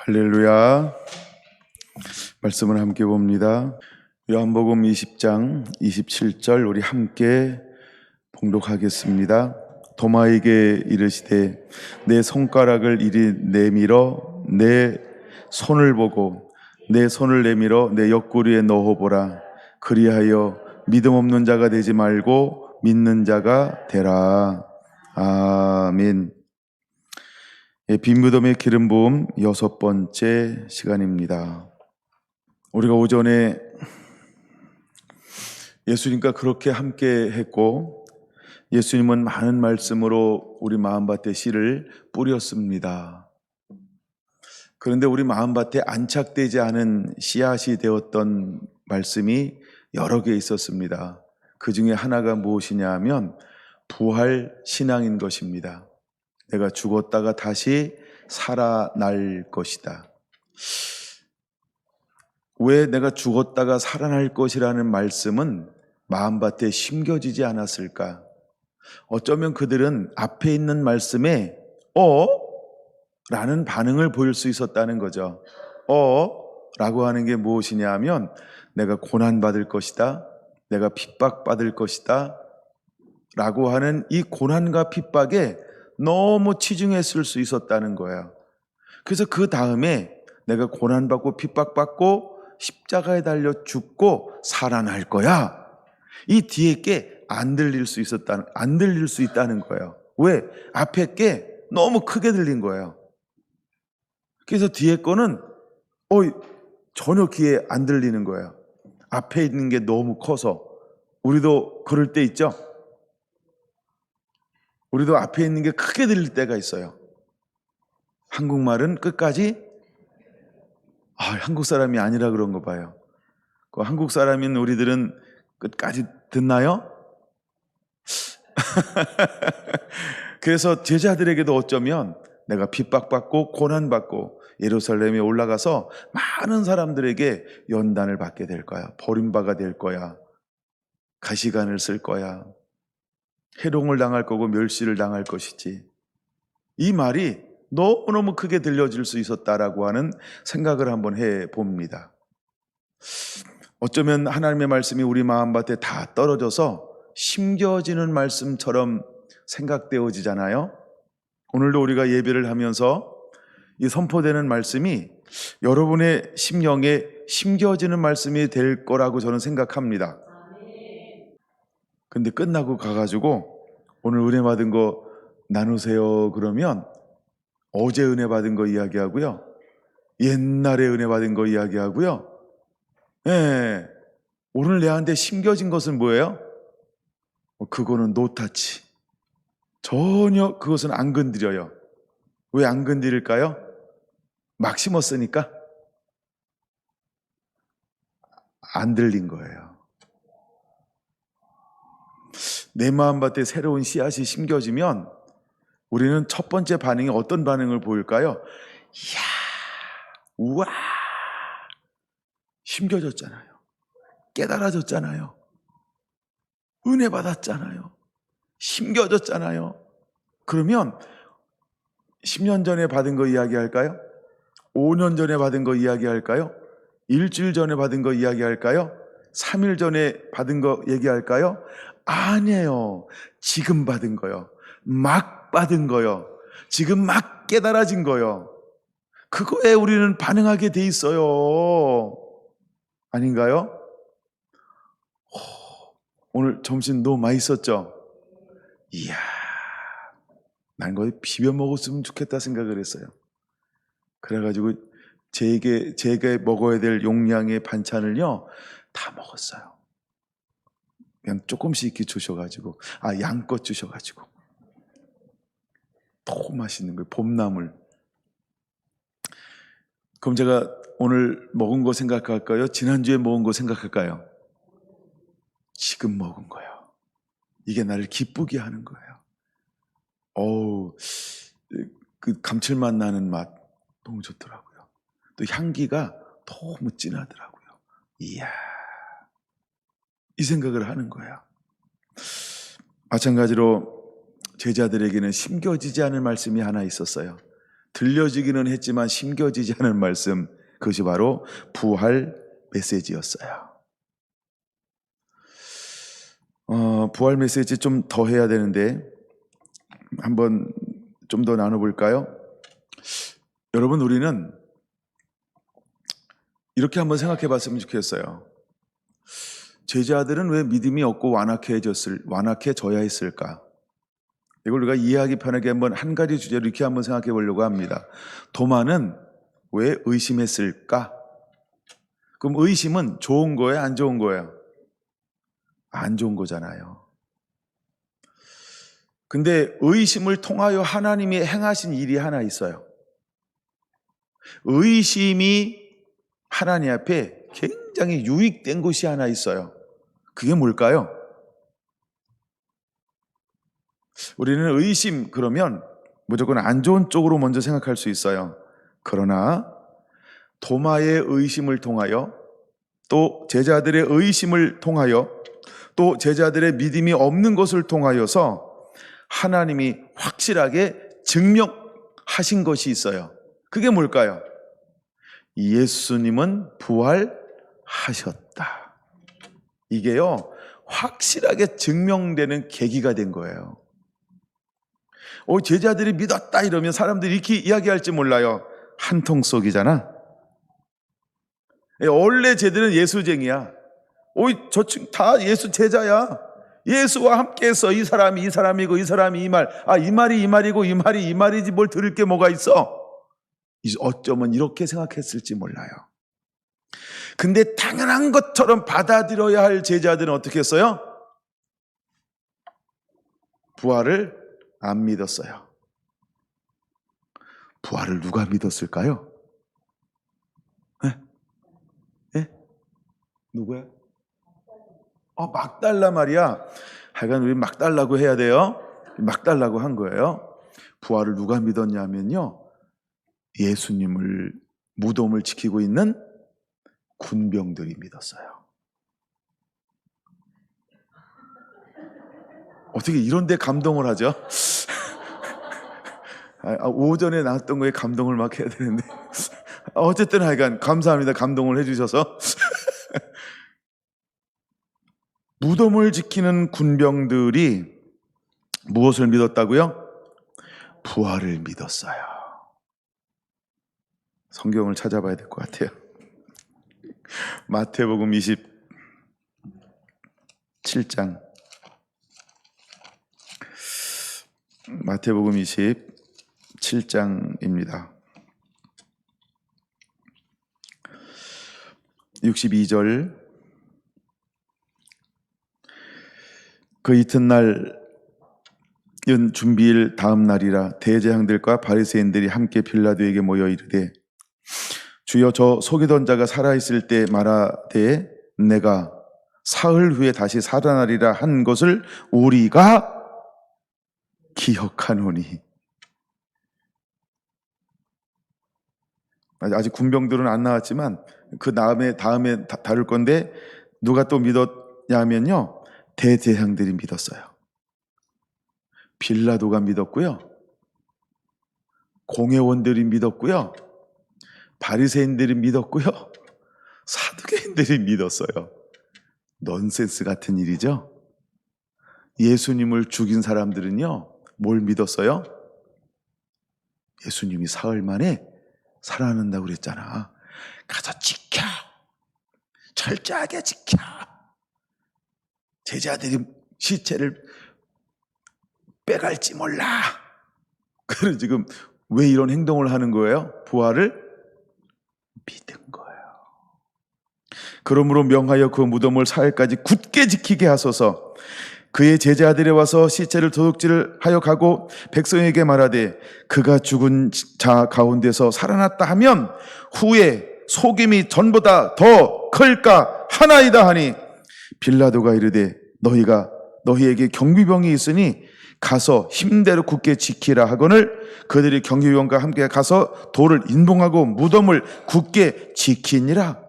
할렐루야. 말씀을 함께 봅니다. 요한복음 20장 27절 우리 함께 봉독하겠습니다. 도마에게 이르시되 내 손가락을 이리 내밀어 내 손을 보고 내 손을 내밀어 내 옆구리에 넣어보라. 그리하여 믿음 없는 자가 되지 말고 믿는 자가 되라. 아멘. 빈 무덤의 기름 부음 6번째 시간입니다. 우리가 오전에 예수님과 그렇게 함께 했고, 예수님은 많은 말씀으로 우리 마음밭에 씨를 뿌렸습니다. 그런데 우리 마음밭에 안착되지 않은 씨앗이 되었던 말씀이 여러 개 있었습니다. 그 중에 하나가 무엇이냐 하면 부활 신앙인 것입니다. 내가 죽었다가 다시 살아날 것이다. 왜 내가 죽었다가 살아날 것이라는 말씀은 마음밭에 심겨지지 않았을까? 어쩌면 그들은 앞에 있는 말씀에 라는 반응을 보일 수 있었다는 거죠. 라고 하는 게 무엇이냐 하면 내가 고난받을 것이다, 내가 핍박받을 것이다 라고 하는 이 고난과 핍박에 너무 치중했을 수 있었다는 거예요. 그래서 그 다음에 내가 고난받고 핍박받고 십자가에 달려 죽고 살아날 거야. 이 뒤에 게 안 들릴 수 있다는 거예요. 왜? 앞에 게 너무 크게 들린 거예요. 그래서 뒤에 거는 전혀 귀에 안 들리는 거예요. 앞에 있는 게 너무 커서. 우리도 그럴 때 있죠? 우리도 앞에 있는 게 크게 들릴 때가 있어요. 한국말은 끝까지 한국 사람이 아니라 그런 거 봐요. 그 한국 사람인 우리들은 끝까지 듣나요? 그래서 제자들에게도 어쩌면 내가 핍박받고 고난받고 예루살렘에 올라가서 많은 사람들에게 연단을 받게 될 거야. 버림받아 될 거야. 가시관을 쓸 거야. 해롱을 당할 거고 멸시를 당할 것이지. 이 말이 너무너무 크게 들려질 수 있었다라고 하는 생각을 한번 해봅니다. 어쩌면 하나님의 말씀이 우리 마음밭에 다 떨어져서 심겨지는 말씀처럼 생각되어지잖아요. 오늘도 우리가 예배를 하면서 이 선포되는 말씀이 여러분의 심령에 심겨지는 말씀이 될 거라고 저는 생각합니다. 근데 끝나고 가가지고 오늘 은혜 받은 거 나누세요 그러면 어제 은혜 받은 거 이야기하고요, 옛날에 은혜 받은 거 이야기하고요, 오늘 내한테 심겨진 것은 뭐예요? 그거는 노타치. 전혀 그것은 안 건드려요. 왜 안 건드릴까요? 막 심었으니까 안 들린 거예요. 내 마음밭에 새로운 씨앗이 심겨지면 우리는 첫 번째 반응이 어떤 반응을 보일까요? 이야, 우와, 심겨졌잖아요. 깨달아졌잖아요. 은혜 받았잖아요. 심겨졌잖아요. 그러면 10년 전에 받은 거 이야기할까요? 5년 전에 받은 거 이야기할까요? 일주일 전에 받은 거 이야기할까요? 3일 전에 받은 거 얘기할까요? 아니에요. 지금 받은 거요. 막 받은 거요. 지금 막 깨달아진 거요. 그거에 우리는 반응하게 돼 있어요. 아닌가요? 오늘 점심 너무 맛있었죠? 이야, 난 거의 비벼 먹었으면 좋겠다 생각을 했어요. 그래가지고 제게 먹어야 될 용량의 반찬을요 다 먹었어요. 그냥 조금씩 이렇게 주셔가지고, 양껏 주셔가지고 너무 맛있는 거예요. 봄나물. 그럼 제가 오늘 먹은 거 생각할까요? 지난주에 먹은 거 생각할까요? 지금 먹은 거예요. 이게 나를 기쁘게 하는 거예요. 그 감칠맛 나는 맛 너무 좋더라고요. 또 향기가 너무 진하더라고요. 이야, 이 생각을 하는 거예요. 마찬가지로 제자들에게는 심겨지지 않을 말씀이 하나 있었어요. 들려지기는 했지만 심겨지지 않은 말씀, 그것이 바로 부활 메시지였어요. 부활 메시지 좀 더 해야 되는데 한번 좀 더 나눠볼까요? 여러분, 우리는 이렇게 한번 생각해 봤으면 좋겠어요. 제자들은 왜 믿음이 없고 완악해져야 했을까? 이걸 우리가 이해하기 편하게 한번 한 가지 주제로 이렇게 한번 생각해 보려고 합니다. 도마는 왜 의심했을까? 그럼 의심은 좋은 거예요? 안 좋은 거예요? 안 좋은 거잖아요. 근데 의심을 통하여 하나님이 행하신 일이 하나 있어요. 의심이 하나님 앞에 굉장히 유익된 것이 하나 있어요. 그게 뭘까요? 우리는 의심 그러면 무조건 안 좋은 쪽으로 먼저 생각할 수 있어요. 그러나 도마의 의심을 통하여, 또 제자들의 의심을 통하여, 또 제자들의 믿음이 없는 것을 통하여서 하나님이 확실하게 증명하신 것이 있어요. 그게 뭘까요? 예수님은 부활하셨다. 이게요, 확실하게 증명되는 계기가 된 거예요. 제자들이 믿었다 이러면 사람들이 이렇게 이야기할지 몰라요. 한통속이잖아. 원래 쟤들은 예수쟁이야. 저층 다 예수 제자야. 예수와 함께해서 이 사람이 이 사람이고 이 사람이 이 말, 이 말이 이 말이고 이 말이 이 말이지 뭘 들을 게 뭐가 있어? 어쩌면 이렇게 생각했을지 몰라요. 근데 당연한 것처럼 받아들여야 할 제자들은 어떻게 했어요? 부활을 안 믿었어요. 부활을 누가 믿었을까요? 네? 누구야? 막달라 말이야. 하여간 우리 막달라고 해야 돼요. 막달라고 한 거예요. 부활을 누가 믿었냐면요, 예수님을 무덤을 지키고 있는 군병들이 믿었어요. 어떻게 이런 데 감동을 하죠? 오전에 나왔던 거에 감동을 막 해야 되는데 어쨌든 하여간 감사합니다. 감동을 해주셔서. 무덤을 지키는 군병들이 무엇을 믿었다고요? 부활을 믿었어요. 성경을 찾아봐야 될 것 같아요. 마태복음 27장. 마태복음 27장입니다. 62절. 그 이튿날은 준비일 다음 날이라 대제사장들과 바리새인들이 함께 빌라도에게 모여 이르되, 주여, 저 속이던 자가 살아있을 때 말하되 내가 사흘 후에 다시 살아나리라 한 것을 우리가 기억하노니. 아직 군병들은 안 나왔지만 그 다음에 다룰 건데, 누가 또 믿었냐면요, 대제사장들이 믿었어요. 빌라도가 믿었고요, 공회원들이 믿었고요, 바리새인들이 믿었고요, 사두개인들이 믿었어요. 넌센스 같은 일이죠. 예수님을 죽인 사람들은요, 뭘 믿었어요? 예수님이 사흘 만에 살아난다고 그랬잖아. 가서 지켜, 철저하게 지켜. 제자들이 시체를 빼갈지 몰라. 그래서 지금 왜 이런 행동을 하는 거예요? 부활을 믿은 거예요. 그러므로 명하여 그 무덤을 사흘까지 굳게 지키게 하소서. 그의 제자들이 와서 시체를 도둑질을 하여 가고 백성에게 말하되 그가 죽은 자 가운데서 살아났다 하면 후에 속임이 전보다 더 클까 하나이다 하니, 빌라도가 이르되 너희가 너희에게 경비병이 있으니 가서 힘대로 굳게 지키라 하거늘 그들이 경비병과 함께 가서 돌을 인봉하고 무덤을 굳게 지키니라.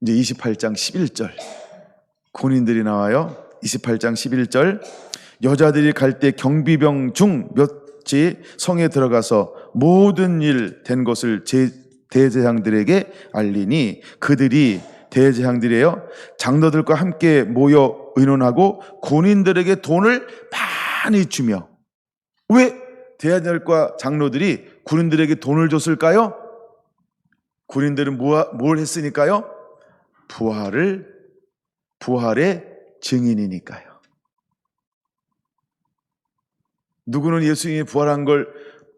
이제 28장 11절 군인들이 나와요. 28장 11절 여자들이 갈 때 경비병 중 몇 같이 성에 들어가서 모든 일 된 것을 대제사장들에게 알리니 그들이 대제사장들이에요. 장로들과 함께 모여 의논하고 군인들에게 돈을 많이 주며. 왜 대제사장들과 장로들이 군인들에게 돈을 줬을까요? 군인들은 뭘 했으니까요? 부활의 증인이니까요. 누구는 예수님이 부활한 걸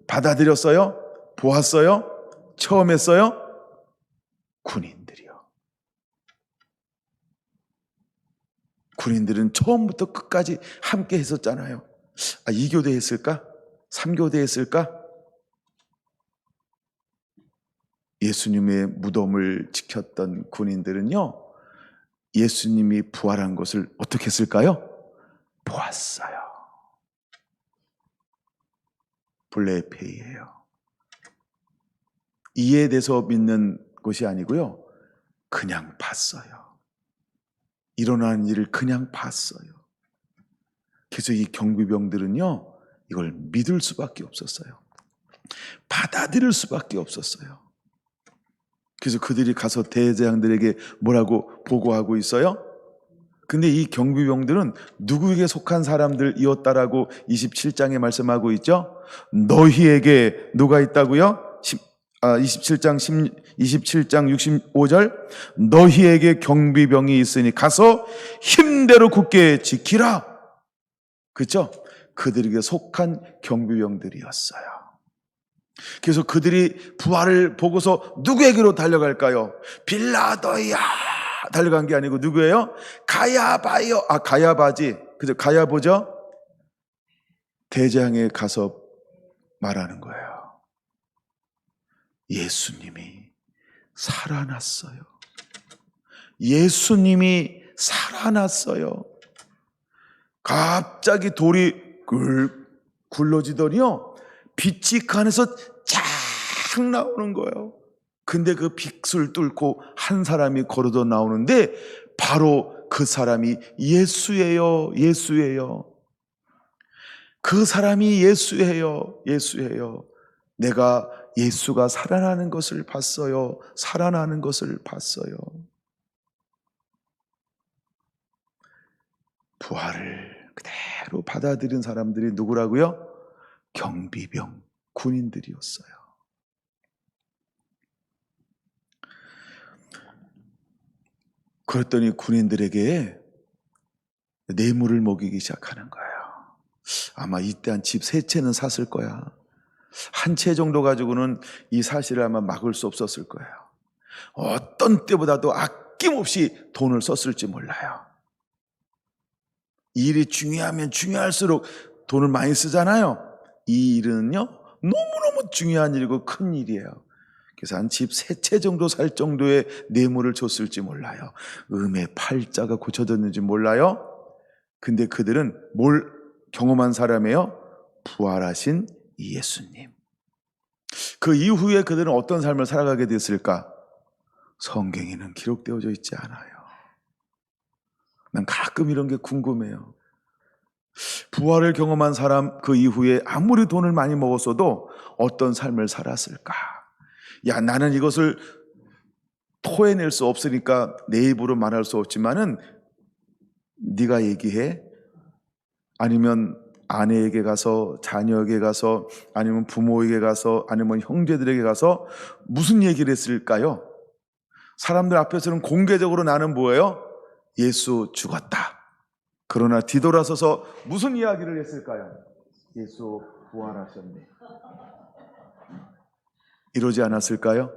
받아들였어요? 보았어요? 처음 했어요? 군인들이요. 군인들은 처음부터 끝까지 함께 했었잖아요. 2교대 했을까? 3교대 했을까? 예수님의 무덤을 지켰던 군인들은요, 예수님이 부활한 것을 어떻게 했을까요? 보았어요. 블레페이예요. 이해돼서 믿는 것이 아니고요, 그냥 봤어요. 일어나는 일을 그냥 봤어요. 그래서 이 경비병들은요, 이걸 믿을 수밖에 없었어요. 받아들일 수밖에 없었어요. 그래서 그들이 가서 대제사장들에게 뭐라고 보고하고 있어요? 근데 이 경비병들은 누구에게 속한 사람들이었다라고 27장에 말씀하고 있죠? 너희에게 누가 있다고요? 27장 65절 너희에게 경비병이 있으니 가서 힘대로 굳게 지키라. 그렇죠? 그들에게 속한 경비병들이었어요. 그래서 그들이 부활을 보고서 누구에게로 달려갈까요? 빌라도야 달려간 게 아니고 누구예요? 가야바요. 가야바지. 그죠? 가야보죠? 대장에 가서 말하는 거예요. 예수님이 살아났어요. 예수님이 살아났어요. 갑자기 돌이 굴러지더니요, 빛이 그 안에서 쫙 나오는 거예요. 근데 그 빛을 뚫고 한 사람이 걸어져 나오는데 바로 그 사람이 예수예요. 예수예요. 그 사람이 예수예요. 예수예요. 내가 예수가 살아나는 것을 봤어요. 살아나는 것을 봤어요. 부활을 그대로 받아들인 사람들이 누구라고요? 경비병, 군인들이었어요. 그랬더니 군인들에게 뇌물을 먹이기 시작하는 거예요. 아마 이때 한 집 3채는 샀을 거야. 한 채 정도 가지고는 이 사실을 아마 막을 수 없었을 거예요. 어떤 때보다도 아낌없이 돈을 썼을지 몰라요. 이 일이 중요하면 중요할수록 돈을 많이 쓰잖아요. 이 일은요, 너무너무 중요한 일이고 큰 일이에요. 그래서 한 집 3채 정도 살 정도의 뇌물을 줬을지 몰라요. 음의 팔자가 고쳐졌는지 몰라요. 근데 그들은 뭘 경험한 사람이에요? 부활하신 예수님. 그 이후에 그들은 어떤 삶을 살아가게 됐을까? 성경에는 기록되어져 있지 않아요. 난 가끔 이런 게 궁금해요. 부활을 경험한 사람 그 이후에 아무리 돈을 많이 먹었어도 어떤 삶을 살았을까? 야, 나는 이것을 토해낼 수 없으니까 내 입으로 말할 수 없지만은 네가 얘기해? 아니면 아내에게 가서, 자녀에게 가서, 아니면 부모에게 가서, 아니면 형제들에게 가서 무슨 얘기를 했을까요? 사람들 앞에서는 공개적으로 나는 뭐예요? 예수 죽었다. 그러나 뒤돌아서서 무슨 이야기를 했을까요? 예수 부활하셨네. 이러지 않았을까요?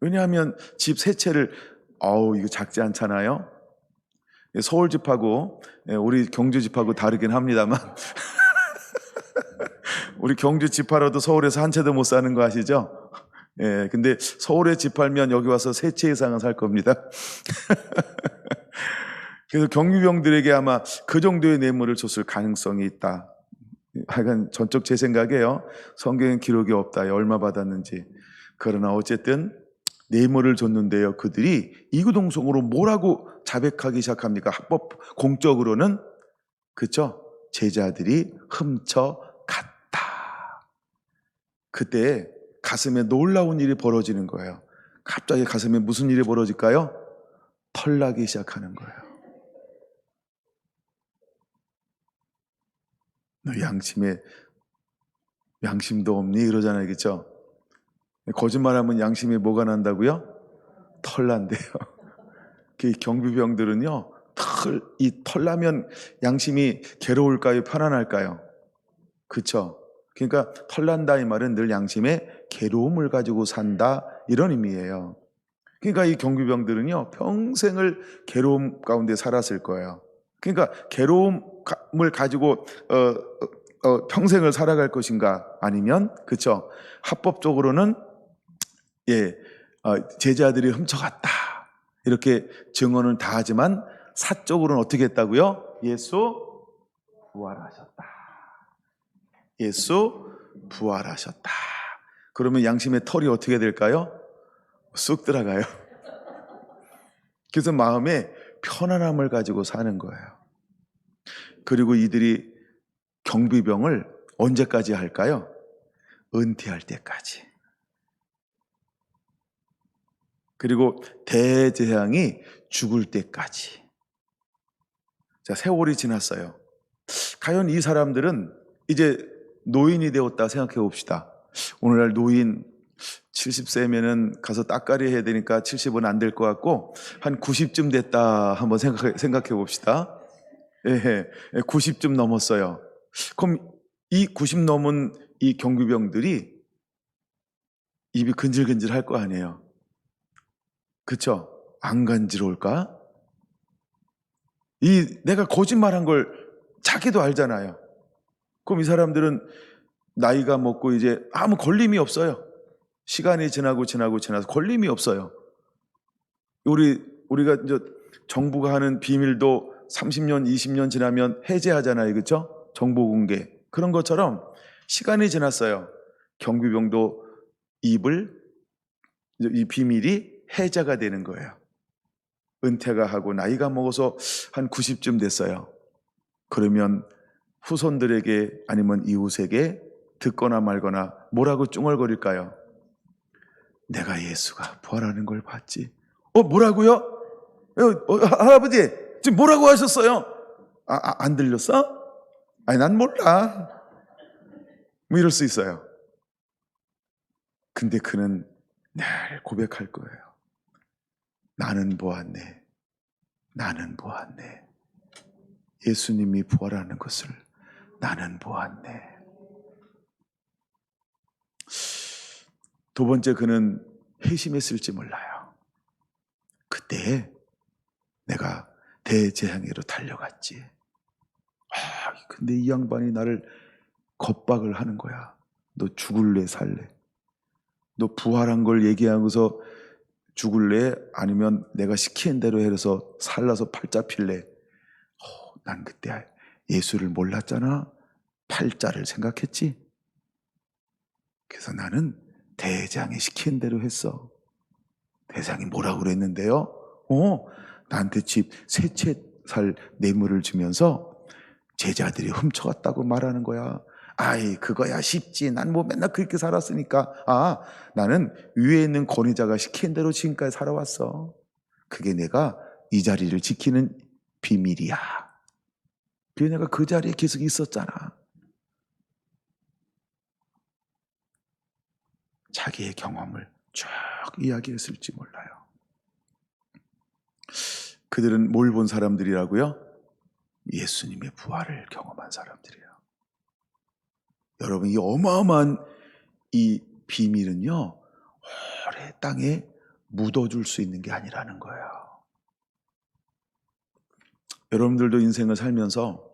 왜냐하면 집 3채를 이거 작지 않잖아요. 서울 집하고 우리 경주 집하고 다르긴 합니다만 우리 경주 집 팔아도 서울에서 한 채도 못 사는 거 아시죠? 예, 근데 서울에 집 팔면 여기 와서 3채 이상은 살 겁니다. 그래서 경비병들에게 아마 그 정도의 뇌물을 줬을 가능성이 있다. 하여간 전적 제 생각에요. 성경엔 기록이 없다. 얼마 받았는지. 그러나 어쨌든 뇌물을 줬는데요. 그들이 이구동성으로 뭐라고 자백하기 시작합니까? 합법 공적으로는 그렇죠. 제자들이 훔쳐 갔다. 그때 가슴에 놀라운 일이 벌어지는 거예요. 갑자기 가슴에 무슨 일이 벌어질까요? 털나기 시작하는 거예요. 너 양심도 없니? 이러잖아요. 그렇죠? 거짓말하면 양심에 뭐가 난다고요? 털 난대요. 그 경비병들은요, 이 털나면 양심이 괴로울까요? 편안할까요? 그쵸? 그러니까 털난다 이 말은 늘 양심에 괴로움을 가지고 산다 이런 의미예요. 그러니까 이 경비병들은요, 평생을 괴로움 가운데 살았을 거예요. 그러니까 괴로움을 가지고 평생을 살아갈 것인가, 아니면 그쵸? 합법적으로는 제자들이 훔쳐갔다 이렇게 증언을 다 하지만 사적으로는 어떻게 했다고요? 예수 부활하셨다. 예수 부활하셨다. 그러면 양심의 털이 어떻게 될까요? 쑥 들어가요. 그래서 마음에 편안함을 가지고 사는 거예요. 그리고 이들이 경비병을 언제까지 할까요? 은퇴할 때까지. 그리고 대재앙이 죽을 때까지. 자, 세월이 지났어요. 과연 이 사람들은 이제 노인이 되었다 생각해 봅시다. 오늘날 노인 70세면은 가서 따까리 해야 되니까 70은 안 될 것 같고 한 90쯤 됐다 한번 생각해 봅시다. 90쯤 넘었어요. 그럼 이 90 넘은 이 경비병들이 입이 근질근질 할 거 아니에요. 그쵸? 안 간지러울까? 내가 거짓말한 걸 자기도 알잖아요. 그럼 이 사람들은 나이가 먹고 이제 아무 걸림이 없어요. 시간이 지나서 걸림이 없어요. 우리가 이제 정부가 하는 비밀도 30년, 20년 지나면 해제하잖아요. 그렇죠? 정보 공개. 그런 것처럼 시간이 지났어요. 경비병도 이 비밀이 해제가 되는 거예요. 은퇴가 하고 나이가 먹어서 한 90쯤 됐어요. 그러면 후손들에게 아니면 이웃에게 듣거나 말거나 뭐라고 쭝얼거릴까요? 내가 예수가 부활하는 걸 봤지. 뭐라고요? 할아버지 지금 뭐라고 하셨어요? 안 들렸어? 아니 난 몰라. 뭐 이럴 수 있어요. 근데 그는 늘 고백할 거예요. 나는 보았네. 예수님이 부활하는 것을 나는 보았네. 두 번째, 그는 회심했을지 몰라요. 그때 내가 대재앙으로 달려갔지. 근데 이 양반이 나를 겁박을 하는 거야. 너 죽을래 살래? 너 부활한 걸 얘기하고서 죽을래? 아니면 내가 시키는 대로 해서 살라서 팔자 필래? 난 그때 예수를 몰랐잖아. 팔자를 생각했지. 그래서 나는 대장이 시킨 대로 했어. 대장이 뭐라고 그랬는데요? 나한테 집 세 채 살 뇌물을 주면서 제자들이 훔쳐갔다고 말하는 거야. 아이 그거야 쉽지. 난 뭐 맨날 그렇게 살았으니까. 나는 위에 있는 권위자가 시킨 대로 지금까지 살아왔어. 그게 내가 이 자리를 지키는 비밀이야. 그게 내가 그 자리에 계속 있었잖아. 자기의 경험을 쭉 이야기했을지 몰라요. 그들은 뭘 본 사람들이라고요? 예수님의 부활을 경험한 사람들이에요. 여러분, 이 어마어마한 이 비밀은요, 오래 땅에 묻어줄 수 있는 게 아니라는 거예요. 여러분들도 인생을 살면서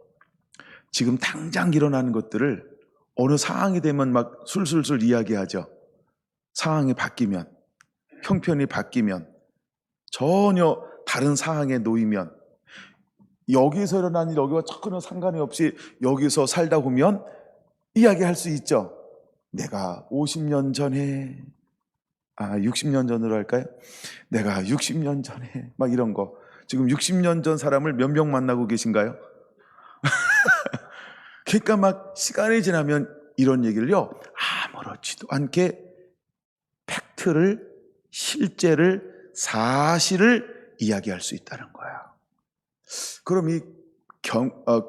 지금 당장 일어나는 것들을 어느 상황이 되면 막 술술술 이야기하죠. 상황이 바뀌면, 형편이 바뀌면, 전혀 다른 상황에 놓이면, 여기서 일어난 일 여기와 전혀 상관이 없이 여기서 살다 보면 이야기할 수 있죠. 내가 50년 전에 60년 전으로 할까요? 내가 60년 전에 막 이런 거. 지금 60년 전 사람을 몇 명 만나고 계신가요? 그러니까 막 시간이 지나면 이런 얘기를요 아무렇지도 않게 팩트를, 실제를, 사실을 이야기할 수 있다는 거예요. 그럼 이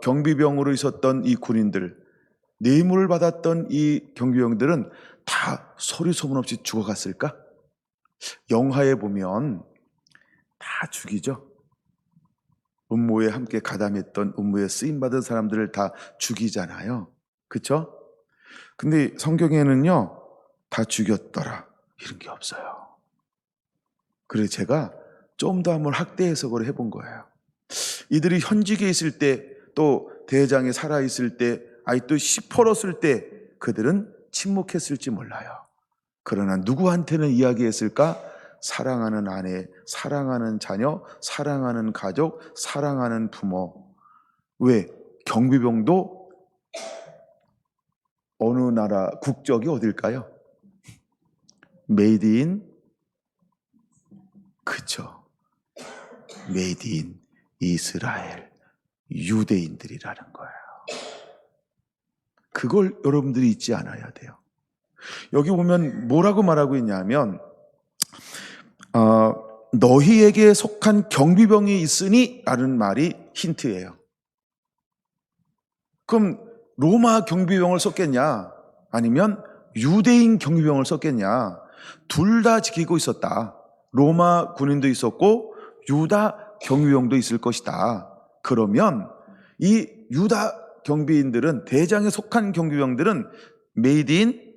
경비병으로 있었던 이 군인들, 뇌물을 받았던 이 경비병들은 다 소리 소문 없이 죽어갔을까? 영화에 보면 다 죽이죠. 음모에 함께 가담했던, 음모에 쓰임받은 사람들을 다 죽이잖아요. 그렇죠? 근데 성경에는요, 다 죽였더라 이런 게 없어요. 그래서 제가 좀 더 한번 확대 해석을 해본 거예요. 이들이 현직에 있을 때, 또 대장에 살아있을 때, 아직도 시퍼렀을 때 그들은 침묵했을지 몰라요. 그러나 누구한테는 이야기했을까? 사랑하는 아내, 사랑하는 자녀, 사랑하는 가족, 사랑하는 부모. 왜? 경비병도 어느 나라 국적이 어딜까요? 메이드 인, 그쵸, 메이드 인 이스라엘, 유대인들이라는 거예요. 그걸 여러분들이 잊지 않아야 돼요. 여기 보면 뭐라고 말하고 있냐면 너희에게 속한 경비병이 있으니 라는 말이 힌트예요. 그럼 로마 경비병을 썼겠냐? 아니면 유대인 경비병을 썼겠냐? 둘 다 지키고 있었다. 로마 군인도 있었고 유다 경비병도 있을 것이다. 그러면 이 유다 경비인들은, 대장에 속한 경비병들은 메이드 인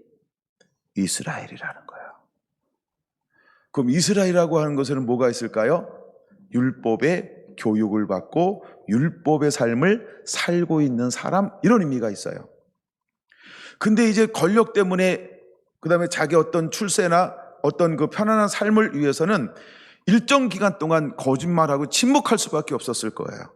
이스라엘이라는 거예요. 그럼 이스라엘이라고 하는 것에는 뭐가 있을까요? 율법의 교육을 받고 율법의 삶을 살고 있는 사람, 이런 의미가 있어요. 근데 이제 권력 때문에, 그 다음에 자기 어떤 출세나 어떤 그 편안한 삶을 위해서는 일정 기간 동안 거짓말하고 침묵할 수밖에 없었을 거예요.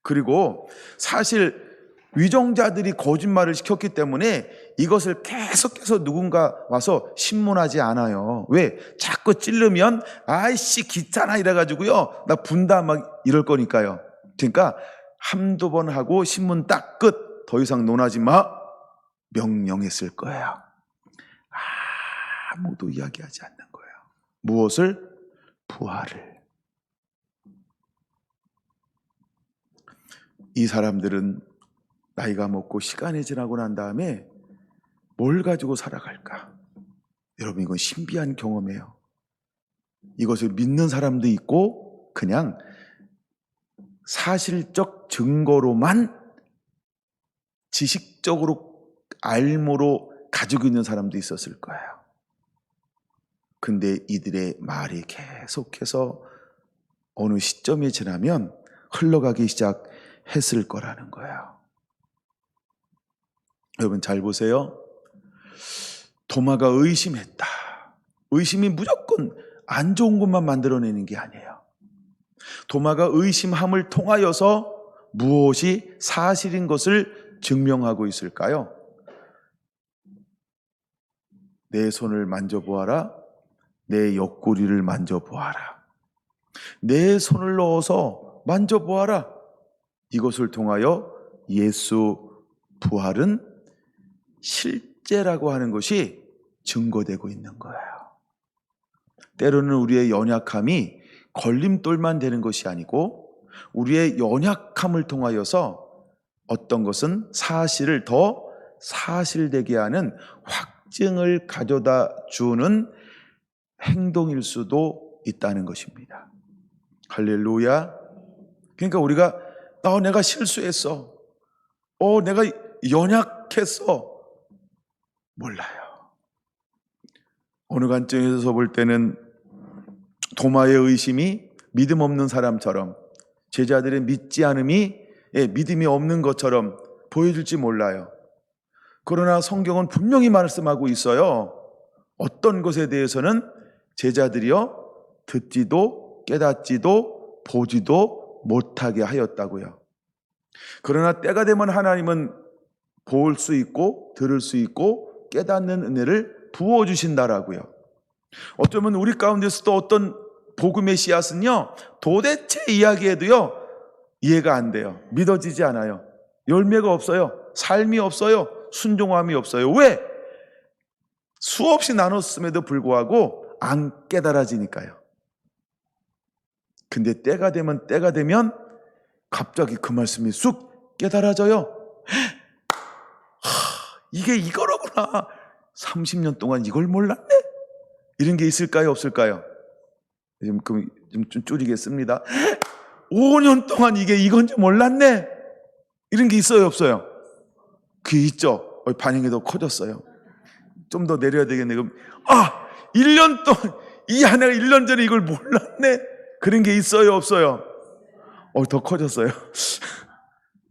그리고 사실 위정자들이 거짓말을 시켰기 때문에 이것을 계속해서 누군가 와서 신문하지 않아요. 왜? 자꾸 찌르면 아이씨 귀찮아 이래가지고요, 나 분다 막 이럴 거니까요. 그러니까 한두 번 하고 신문 딱 끝, 더 이상 논하지 마, 명령했을 거예요. 아무도 이야기하지 않는 거예요. 무엇을? 부활을. 이 사람들은 나이가 먹고 시간이 지나고 난 다음에 뭘 가지고 살아갈까? 여러분, 이건 신비한 경험이에요. 이것을 믿는 사람도 있고 그냥 사실적 증거로만, 지식적으로 알모로 가지고 있는 사람도 있었을 거예요. 근데 이들의 말이 계속해서 어느 시점이 지나면 흘러가기 시작했을 거라는 거예요. 여러분 잘 보세요. 도마가 의심했다. 의심이 무조건 안 좋은 것만 만들어내는 게 아니에요. 도마가 의심함을 통하여서 무엇이 사실인 것을 증명하고 있을까요? 내 손을 만져보아라. 내 옆구리를 만져보아라. 내 손을 넣어서 만져보아라. 이것을 통하여 예수 부활은 실제라고 하는 것이 증거되고 있는 거예요. 때로는 우리의 연약함이 걸림돌만 되는 것이 아니고 우리의 연약함을 통하여서 어떤 것은 사실을 더 사실되게 하는 확증을 가져다 주는 행동일 수도 있다는 것입니다. 할렐루야. 그러니까 우리가 내가 실수했어, 내가 연약했어, 몰라요. 어느 관점에서 볼 때는 도마의 의심이 믿음 없는 사람처럼, 제자들의 믿지 않음이 믿음이 없는 것처럼 보여질지 몰라요. 그러나 성경은 분명히 말씀하고 있어요. 어떤 것에 대해서는 제자들이요, 듣지도 깨닫지도 보지도 못하게 하였다고요. 그러나 때가 되면 하나님은 볼 수 있고 들을 수 있고 깨닫는 은혜를 부어주신다라고요. 어쩌면 우리 가운데서도 어떤 복음의 씨앗은요, 도대체 이야기해도요 이해가 안 돼요. 믿어지지 않아요. 열매가 없어요. 삶이 없어요. 순종함이 없어요. 왜? 수없이 나눴음에도 불구하고 안 깨달아지니까요. 근데 때가 되면 갑자기 그 말씀이 쑥 깨달아져요. 이게 이거로구나. 30년 동안 이걸 몰랐네. 이런 게 있을까요, 없을까요? 좀 줄이겠습니다. 5년 동안 이게 이건지 몰랐네. 이런 게 있어요, 없어요? 그게 있죠. 반응이 더 커졌어요. 좀 더 내려야 되겠네. 그럼 1년 동안 이 아내가 1년 전에 이걸 몰랐네. 그런 게 있어요, 없어요? 더 커졌어요.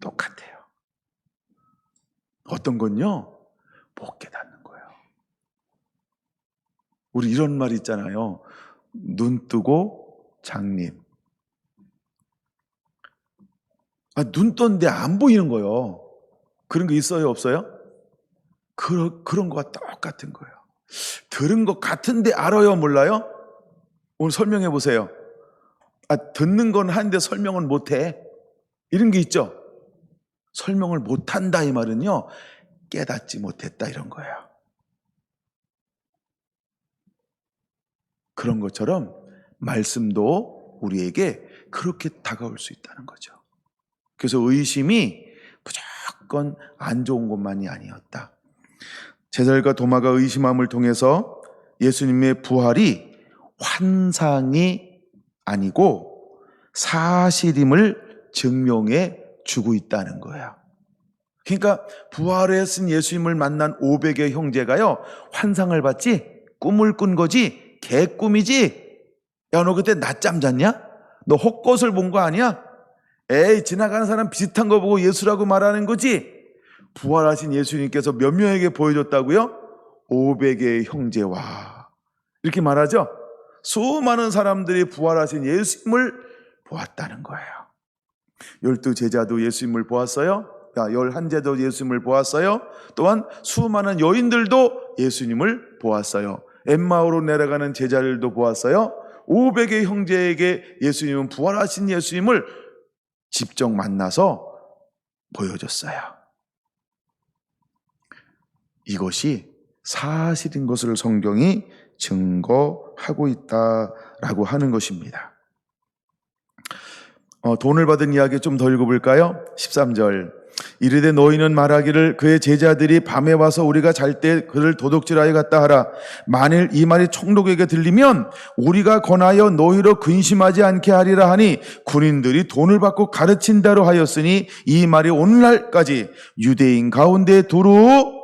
똑같아요. 어떤 건요, 못 깨닫는 거예요. 우리 이런 말 있잖아요. 눈 뜨고 장님. 눈 떴는데 안 보이는 거예요. 그런 거 있어요, 없어요? 그런 거와 똑같은 거예요. 들은 것 같은데 알아요, 몰라요? 오늘 설명해 보세요. 듣는 건 하는데 설명은 못해. 이런 게 있죠. 설명을 못한다 이 말은요, 깨닫지 못했다 이런 거예요. 그런 것처럼 말씀도 우리에게 그렇게 다가올 수 있다는 거죠. 그래서 의심이 무조건 안 좋은 것만이 아니었다. 제자들과 도마가 의심함을 통해서 예수님의 부활이 환상이 아니고 사실임을 증명해 주고 있다는 거예요. 그러니까 부활했은 예수님을 만난 500의 형제가요, 환상을 봤지? 꿈을 꾼 거지? 개꿈이지? 야, 너 그때 낮잠 잤냐? 너 헛것을 본 거 아니야? 에이, 지나가는 사람 비슷한 거 보고 예수라고 말하는 거지? 부활하신 예수님께서 몇 명에게 보여줬다고요? 500의 형제와. 이렇게 말하죠? 수많은 사람들이 부활하신 예수님을 보았다는 거예요. 12 제자도 예수님을 보았어요. 11제도 예수님을 보았어요. 또한 수많은 여인들도 예수님을 보았어요. 엠마오로 내려가는 제자들도 보았어요. 500의 형제에게 예수님은 부활하신 예수님을 직접 만나서 보여줬어요. 이것이 사실인 것을 성경이 증거하고 있다라고 하는 것입니다. 돈을 받은 이야기 좀 더 읽어볼까요? 13절. 이르되 너희는 말하기를 그의 제자들이 밤에 와서 우리가 잘 때 그를 도둑질하여 갔다 하라. 만일 이 말이 총독에게 들리면 우리가 권하여 너희로 근심하지 않게 하리라 하니 군인들이 돈을 받고 가르친다로 하였으니 이 말이 오늘날까지 유대인 가운데 두루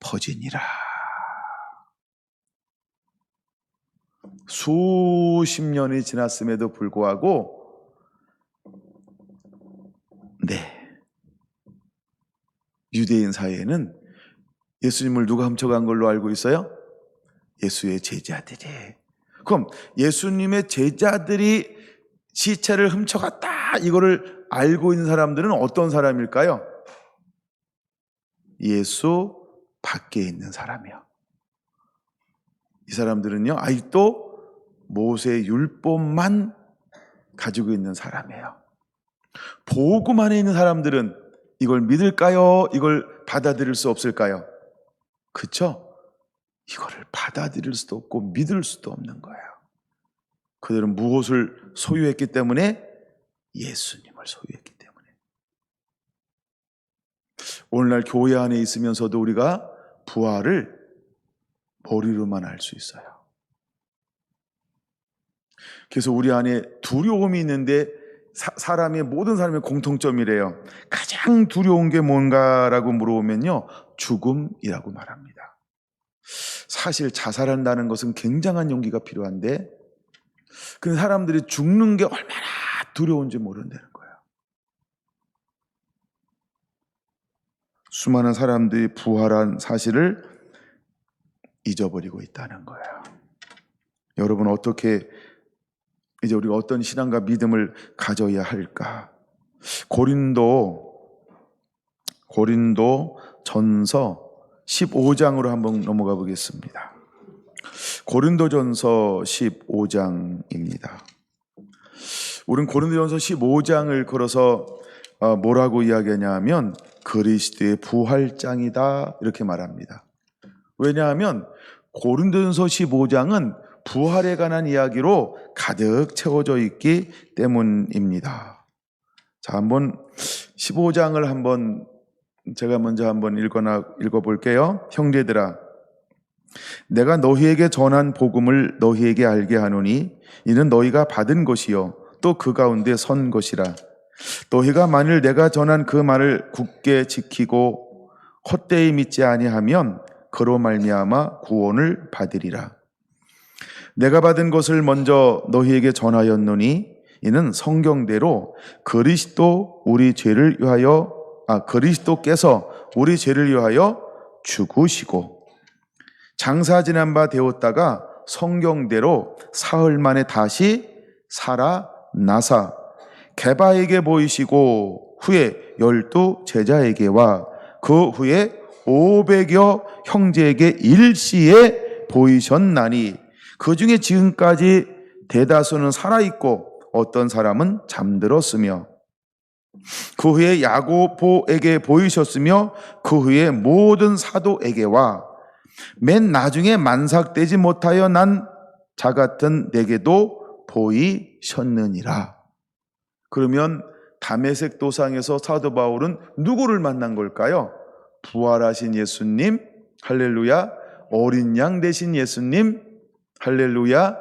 퍼지니라. 수십 년이 지났음에도 불구하고 유대인 사이에는 예수님을 누가 훔쳐간 걸로 알고 있어요? 예수의 제자들이. 그럼 예수님의 제자들이 시체를 훔쳐갔다 이거를 알고 있는 사람들은 어떤 사람일까요? 예수 밖에 있는 사람이요. 이 사람들은요, 아직도 모세의 율법만 가지고 있는 사람이에요. 복음 안에 있는 사람들은 이걸 믿을까요? 이걸 받아들일 수 없을까요? 그렇죠? 이거를 받아들일 수도 없고 믿을 수도 없는 거예요. 그들은 무엇을 소유했기 때문에? 예수님을 소유했기 때문에. 오늘날 교회 안에 있으면서도 우리가 부활을 머리로만 알 수 있어요. 그래서 우리 안에 두려움이 있는데 모든 사람의 공통점이래요. 가장 두려운 게 뭔가라고 물어보면요, 죽음이라고 말합니다. 사실 자살한다는 것은 굉장한 용기가 필요한데 그 사람들이 죽는 게 얼마나 두려운지 모른다는 거예요. 수많은 사람들이 부활한 사실을 잊어버리고 있다는 거예요. 여러분, 어떻게 이제 우리가 어떤 신앙과 믿음을 가져야 할까? 고린도 전서 15장으로 한번 넘어가 보겠습니다. 고린도 전서 15장입니다. 우린 고린도 전서 15장을 걸어서 뭐라고 이야기하냐면 그리스도의 부활장이다 이렇게 말합니다. 왜냐하면 고린도전서 15장은 부활에 관한 이야기로 가득 채워져 있기 때문입니다. 자, 한번 15장을 제가 먼저 한번 읽어볼게요. 형제들아, 내가 너희에게 전한 복음을 너희에게 알게 하노니 이는 너희가 받은 것이요 또 그 가운데 선 것이라. 너희가 만일 내가 전한 그 말을 굳게 지키고 헛되이 믿지 아니하면 그로 말미암아 구원을 받으리라. 내가 받은 것을 먼저 너희에게 전하였노니 이는 성경대로 그리스도께서 우리 죄를 위하여 죽으시고 장사 지난 바 되었다가 성경대로 사흘 만에 다시 살아나사 게바에게 보이시고 후에 12 제자에게와 그 후에 500여 형제에게 일시에 보이셨나니 그 중에 지금까지 대다수는 살아있고 어떤 사람은 잠들었으며 그 후에 야고보에게 보이셨으며 그 후에 모든 사도에게와 맨 나중에 만삭되지 못하여 난 자 같은 내게도 보이셨느니라. 그러면 다메섹 도상에서 사도 바울은 누구를 만난 걸까요? 부활하신 예수님, 할렐루야. 어린 양 되신 예수님, 할렐루야.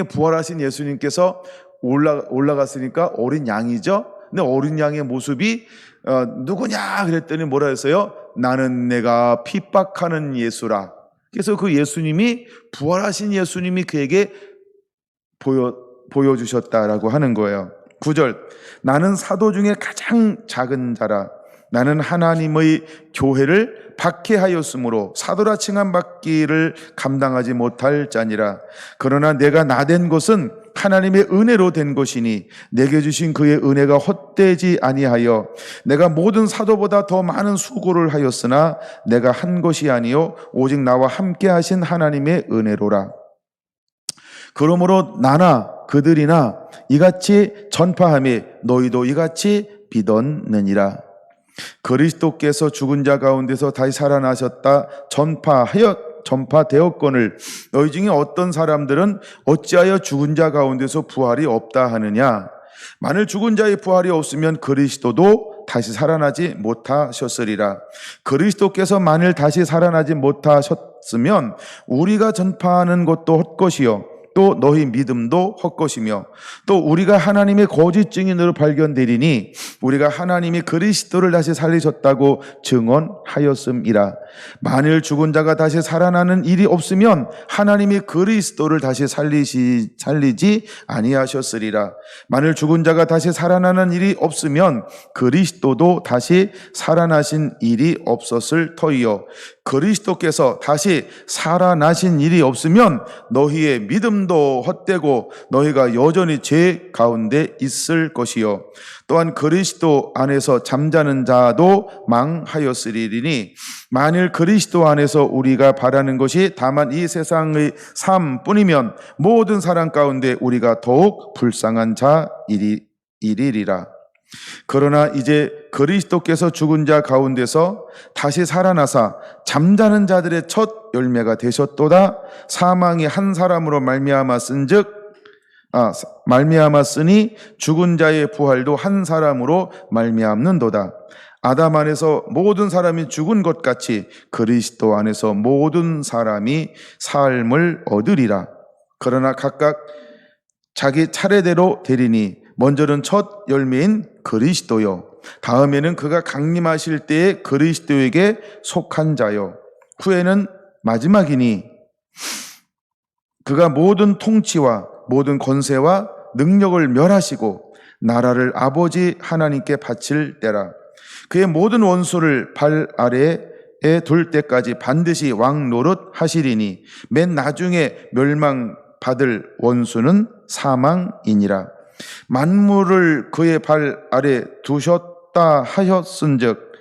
부활하신 예수님께서 올라갔으니까 어린 양이죠. 근데 어린 양의 모습이 누구냐 그랬더니 뭐라 했어요? 나는 내가 핍박하는 예수라. 그래서 그 예수님이, 부활하신 예수님이 그에게 보여주셨다라고 하는 거예요. 9절, 나는 사도 중에 가장 작은 자라. 나는 하나님의 교회를 박해하였으므로 사도라 칭함 받기를 감당하지 못할 자니라. 그러나 내가 나된 것은 하나님의 은혜로 된 것이니 내게 주신 그의 은혜가 헛되지 아니하여 내가 모든 사도보다 더 많은 수고를 하였으나 내가 한 것이 아니요 오직 나와 함께 하신 하나님의 은혜로라. 그러므로 나나 그들이나 이같이 전파하며 너희도 이같이 믿었느니라. 그리스도께서 죽은 자 가운데서 다시 살아나셨다 전파되었거늘 너희 중에 어떤 사람들은 어찌하여 죽은 자 가운데서 부활이 없다 하느냐. 만일 죽은 자의 부활이 없으면 그리스도도 다시 살아나지 못하셨으리라. 그리스도께서 만일 다시 살아나지 못하셨으면 우리가 전파하는 것도 헛것이요 또 너희 믿음도 헛것이며 또 우리가 하나님의 거짓 증인으로 발견되리니 우리가 하나님이 그리스도를 다시 살리셨다고 증언하였음이라. 만일 죽은 자가 다시 살아나는 일이 없으면 하나님이 그리스도를 다시 살리지 아니하셨으리라. 만일 죽은 자가 다시 살아나는 일이 없으면 그리스도도 다시 살아나신 일이 없었을 터이요 그리스도께서 다시 살아나신 일이 없으면 너희의 믿음도 헛되고 너희가 여전히 죄 가운데 있을 것이요 또한 그리스도 안에서 잠자는 자도 망하였으리니 만일 그리스도 안에서 우리가 바라는 것이 다만 이 세상의 삶뿐이면 모든 사람 가운데 우리가 더욱 불쌍한 자이리라. 그러나 이제 그리스도께서 죽은 자 가운데서 다시 살아나사 잠자는 자들의 첫 열매가 되셨도다. 사망이 한 사람으로 말미암았으니 죽은 자의 부활도 한 사람으로 말미암는도다. 아담 안에서 모든 사람이 죽은 것 같이 그리스도 안에서 모든 사람이 삶을 얻으리라. 그러나 각각 자기 차례대로 되리니 먼저는 첫 열매인 그리스도요 다음에는 그가 강림하실 때에 그리스도에게 속한 자요 후에는 마지막이니 그가 모든 통치와 모든 권세와 능력을 멸하시고 나라를 아버지 하나님께 바칠 때라. 그의 모든 원수를 발 아래에 둘 때까지 반드시 왕 노릇 하시리니 맨 나중에 멸망받을 원수는 사망이니라. 만물을 그의 발 아래 두셨다 하였은즉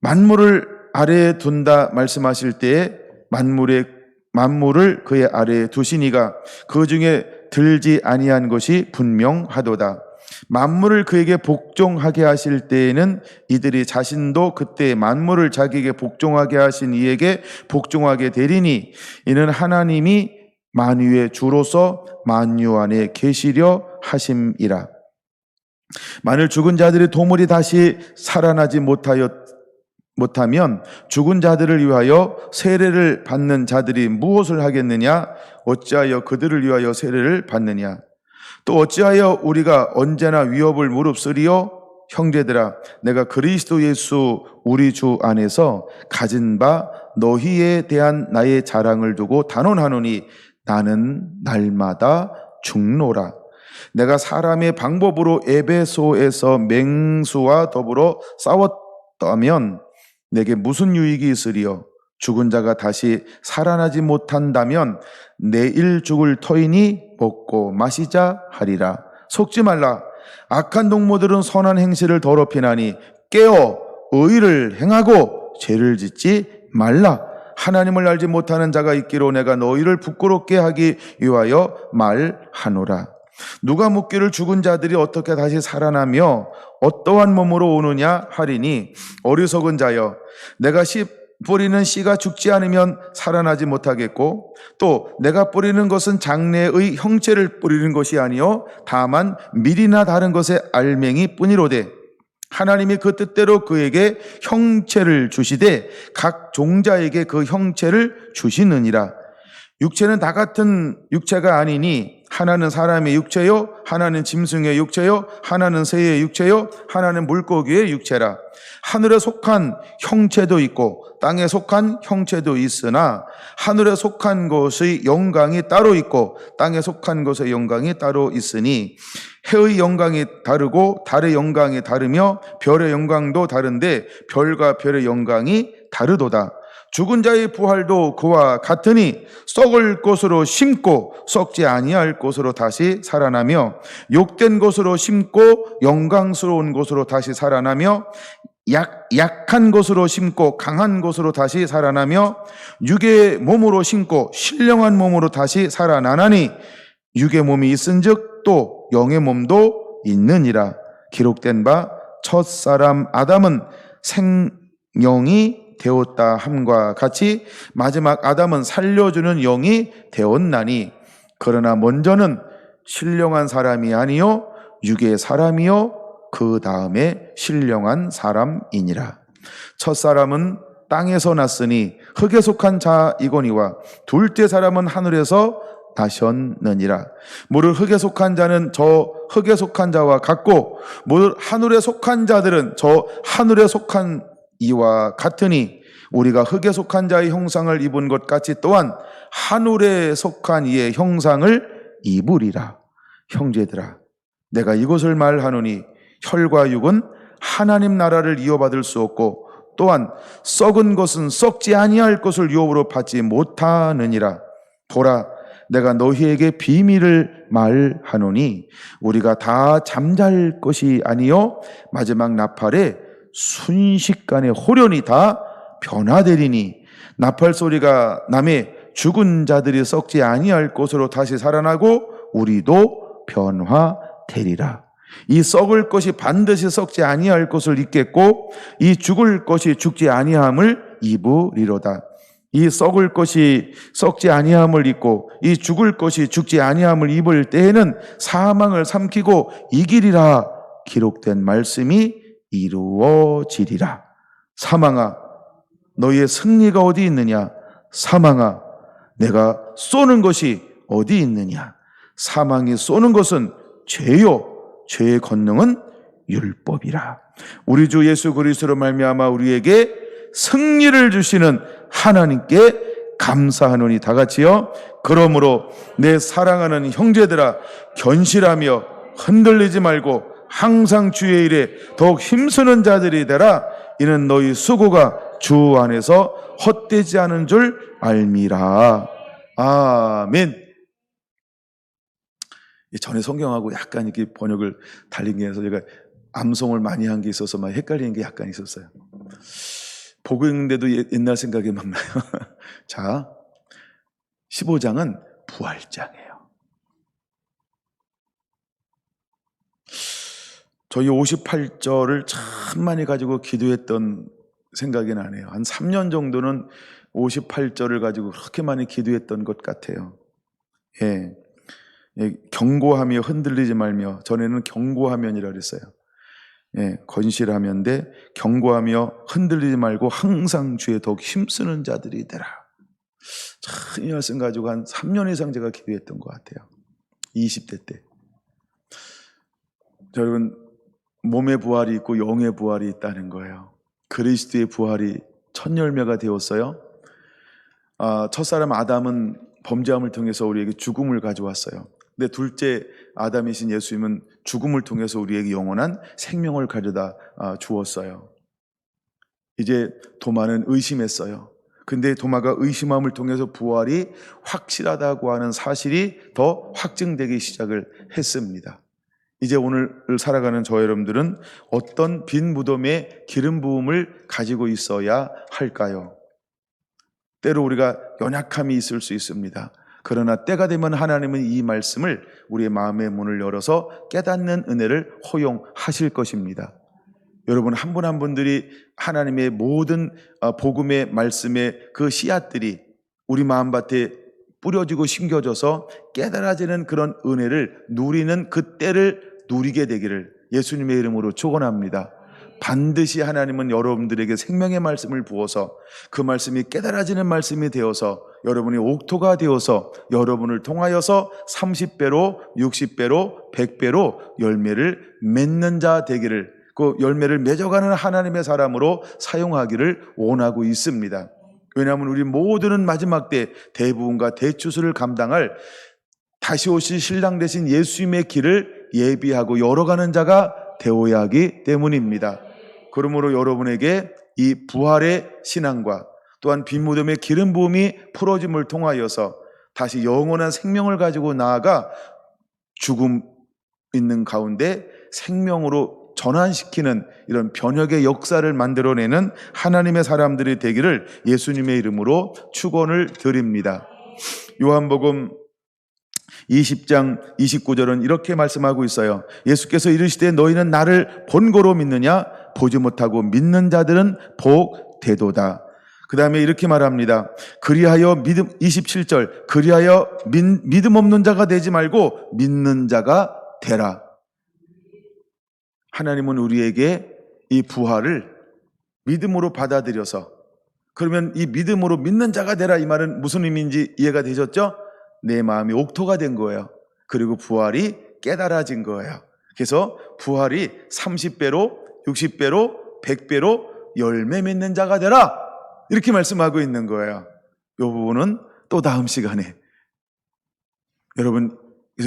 만물을 아래에 둔다 말씀하실 때에 만물을 그의 아래에 두시니가 그 중에 들지 아니한 것이 분명하도다. 만물을 그에게 복종하게 하실 때에는 이들이 자신도 그때 만물을 자기에게 복종하게 하신 이에게 복종하게 되리니 이는 하나님이 만유의 주로서 만유 안에 계시려 하심이라. 만일 죽은 자들이 도무리 다시 살아나지 못하면 죽은 자들을 위하여 세례를 받는 자들이 무엇을 하겠느냐? 어찌하여 그들을 위하여 세례를 받느냐? 또 어찌하여 우리가 언제나 위협을 무릅쓰리요? 형제들아, 내가 그리스도 예수 우리 주 안에서 가진 바 너희에 대한 나의 자랑을 두고 단언하노니 나는 날마다 죽노라. 내가 사람의 방법으로 에베소에서 맹수와 더불어 싸웠다면 내게 무슨 유익이 있으리요? 죽은 자가 다시 살아나지 못한다면 내일 죽을 터이니 먹고 마시자 하리라. 속지 말라. 악한 동무들은 선한 행실을 더럽히나니 깨어 의를 행하고 죄를 짓지 말라. 하나님을 알지 못하는 자가 있기로 내가 너희를 부끄럽게 하기 위하여 말하노라. 누가 묻기를 죽은 자들이 어떻게 다시 살아나며 어떠한 몸으로 오느냐 하리니 어리석은 자여, 내가 뿌리는 씨가 죽지 않으면 살아나지 못하겠고 또 내가 뿌리는 것은 장래의 형체를 뿌리는 것이 아니요 다만 밀이나 다른 것의 알맹이 뿐이로되 하나님이 그 뜻대로 그에게 형체를 주시되 각 종자에게 그 형체를 주시느니라. 육체는 다 같은 육체가 아니니 하나는 사람의 육체요, 하나는 짐승의 육체요, 하나는 새의 육체요, 하나는 물고기의 육체라. 하늘에 속한 형체도 있고 땅에 속한 형체도 있으나 하늘에 속한 것의 영광이 따로 있고 땅에 속한 것의 영광이 따로 있으니 해의 영광이 다르고 달의 영광이 다르며 별의 영광도 다른데 별과 별의 영광이 다르도다. 죽은 자의 부활도 그와 같으니 썩을 것으로 심고 썩지 아니할 것으로 다시 살아나며 욕된 것으로 심고 영광스러운 것으로 다시 살아나며 약한 것으로 심고 강한 것으로 다시 살아나며 육의 몸으로 심고 신령한 몸으로 다시 살아나나니 육의 몸이 있은즉 또 영의 몸도 있느니라. 기록된 바 첫사람 아담은 생명이 되었다 함과 같이 마지막 아담은 살려주는 영이 되었나니 그러나 먼저는 신령한 사람이 아니요 육의 사람이요 그 다음에 신령한 사람이니라. 첫사람은 땅에서 났으니 흙에 속한 자이거니와 둘째 사람은 하늘에서 나셨느니라. 무릇 흙에 속한 자는 저 흙에 속한 자와 같고 무릇 하늘에 속한 자들은 저 하늘에 속한 이와 같으니 우리가 흙에 속한 자의 형상을 입은 것 같이 또한 하늘에 속한 이의 형상을 입으리라. 형제들아, 내가 이것을 말하노니 혈과 육은 하나님 나라를 이어받을 수 없고 또한 썩은 것은 썩지 아니할 것을 유업으로 받지 못하느니라. 보라, 내가 너희에게 비밀을 말하노니 우리가 다 잠잘 것이 아니요 마지막 나팔에 순식간에 호련히 다 변화되리니 나팔 소리가 나매 죽은 자들이 썩지 아니할 것으로 다시 살아나고 우리도 변화되리라. 이 썩을 것이 반드시 썩지 아니할 것을 입겠고 이 죽을 것이 죽지 아니함을 입으리로다. 이 썩을 것이 썩지 아니함을 입고 이 죽을 것이 죽지 아니함을 입을 때에는 사망을 삼키고 이기리라 기록된 말씀이 이루어지리라. 사망아, 너희의 승리가 어디 있느냐? 사망아, 내가 쏘는 것이 어디 있느냐? 사망이 쏘는 것은 죄요, 죄의 권능은 율법이라. 우리 주 예수 그리스도로 말미암아 우리에게 승리를 주시는 하나님께 감사하노니. 다 같이요. 그러므로 내 사랑하는 형제들아, 견실하며 흔들리지 말고 항상 주의 일에 더욱 힘쓰는 자들이 되라. 이는 너희 수고가 주 안에서 헛되지 않은 줄 알미라. 아멘. 전에 성경하고 약간 이렇게 번역을 달린 게 해서 제가 암송을 많이 한 게 있어서 막 헷갈리는 게 약간 있었어요. 보고 있는데도 옛날 생각이 막 나요. 자, 15장은 부활장이에요. 저희 58절을 참 많이 가지고 기도했던 생각이 나네요. 한 3년 정도는 58절을 가지고 그렇게 많이 기도했던 것 같아요. 예. 예, 경고하며 흔들리지 말며, 전에는 경고하면이라 그랬어요. 예, 건실하면데 경고하며 흔들리지 말고 항상 주에 더욱 힘쓰는 자들이 되라. 참 이 말씀 가지고 한 3년 이상 제가 기도했던 것 같아요. 20대 때. 자, 여러분, 몸의 부활이 있고 영의 부활이 있다는 거예요. 그리스도의 부활이 첫 열매가 되었어요. 첫사람 아담은 범죄함을 통해서 우리에게 죽음을 가져왔어요. 근데 둘째 아담이신 예수님은 죽음을 통해서 우리에게 영원한 생명을 가져다 주었어요. 이제 도마는 의심했어요. 근데 도마가 의심함을 통해서 부활이 확실하다고 하는 사실이 더 확증되기 시작을 했습니다. 이제 오늘 살아가는 저 여러분들은 어떤 빈 무덤에 기름 부음을 가지고 있어야 할까요? 때로 우리가 연약함이 있을 수 있습니다. 그러나 때가 되면 하나님은 이 말씀을 우리의 마음의 문을 열어서 깨닫는 은혜를 허용하실 것입니다. 여러분 한 분 한 분들이 하나님의 모든 복음의 말씀의 그 씨앗들이 우리 마음밭에 뿌려지고 심겨져서 깨달아지는 그런 은혜를 누리는 그 때를 누리게 되기를 예수님의 이름으로 축원합니다. 반드시 하나님은 여러분들에게 생명의 말씀을 부어서 그 말씀이 깨달아지는 말씀이 되어서 여러분이 옥토가 되어서 여러분을 통하여서 30배로 60배로 100배로 열매를 맺는 자 되기를, 그 열매를 맺어가는 하나님의 사람으로 사용하기를 원하고 있습니다. 왜냐하면 우리 모두는 마지막 때 대부분과 대추수를 감당할 다시 오실 신랑 되신 예수님의 길을 예비하고 열어가는 자가 되어야 하기 때문입니다. 그러므로 여러분에게 이 부활의 신앙과 또한 빈 무덤의 기름 부음이 풀어짐을 통하여서 다시 영원한 생명을 가지고 나아가 죽음 있는 가운데 생명으로 전환시키는 이런 변혁의 역사를 만들어내는 하나님의 사람들이 되기를 예수님의 이름으로 축원을 드립니다. 요한복음 20장 29절은 이렇게 말씀하고 있어요. 예수께서 이르시되 너희는 나를 본고로 믿느냐? 보지 못하고 믿는 자들은 복 되도다. 그 다음에 이렇게 말합니다. 그리하여 믿음, 27절, 그리하여 믿음 없는 자가 되지 말고 믿는 자가 되라. 하나님은 우리에게 이 부활을 믿음으로 받아들여서, 그러면 이 믿음으로 믿는 자가 되라, 이 말은 무슨 의미인지 이해가 되셨죠? 내 마음이 옥토가 된 거예요. 그리고 부활이 깨달아진 거예요. 그래서 부활이 30배로 60배로 100배로 열매 맺는 자가 되라, 이렇게 말씀하고 있는 거예요. 이 부분은 또 다음 시간에 그래서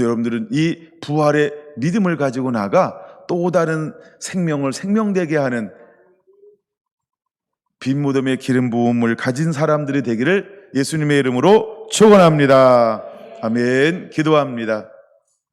여러분들은 이 부활의 믿음을 가지고 나가 또 다른 생명을 생명되게 하는 빈 무덤의 기름 부음을 가진 사람들이 되기를 예수님의 이름으로 축원합니다. 아멘. 기도합니다.